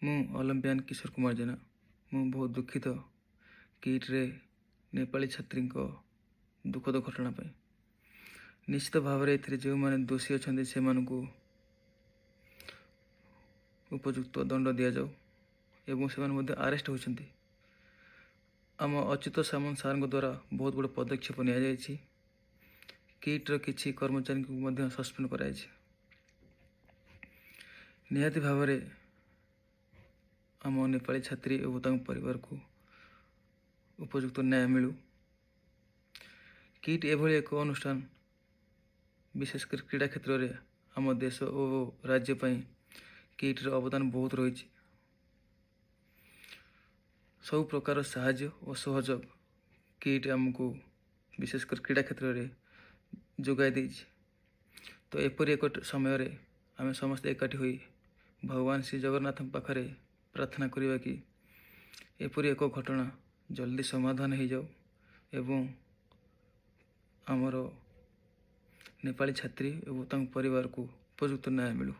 ମୁଁ ଅଲମ୍ପିଆନ କିଶୋର କୁମାର जेना ମୁଁ बहुत दुखित किट्रे नेपाली छात्री दुखद घटना पाई निश्चित भाव में जो मैंने दोषी अच्छा से उपयुक्त दंड दि जाऊ एवं से आरेस्ट होती आम अच्युत सामंत सार द्वारा बहुत बड़ पदक्षेप नि किट्र किसी कर्मचारी को सस्पेंड कर निहाती भाव में आम नेपाली छात्री और परिवार को उपयुक्त न्याय मिलू। किट एभली एक अनुष्ठान विशेषकर क्रीड़ा क्षेत्र में आम देश और राज्य किट्र अवदान बहुत रही सब प्रकार साहाय्य और सहयोग किट आमको विशेषकर क्रीड़ा क्षेत्र में जोगाई दे। तो एपरी एक समय आम समस्त एकाठी हुई भगवान श्री जगन्नाथ पाखरे प्रार्थना करवा कि एपरी एक घटना जल्दी समाधान हो जाओ एवं आमर नेपाली छात्री और परिवार को उपयुक्त न्याय मिलू।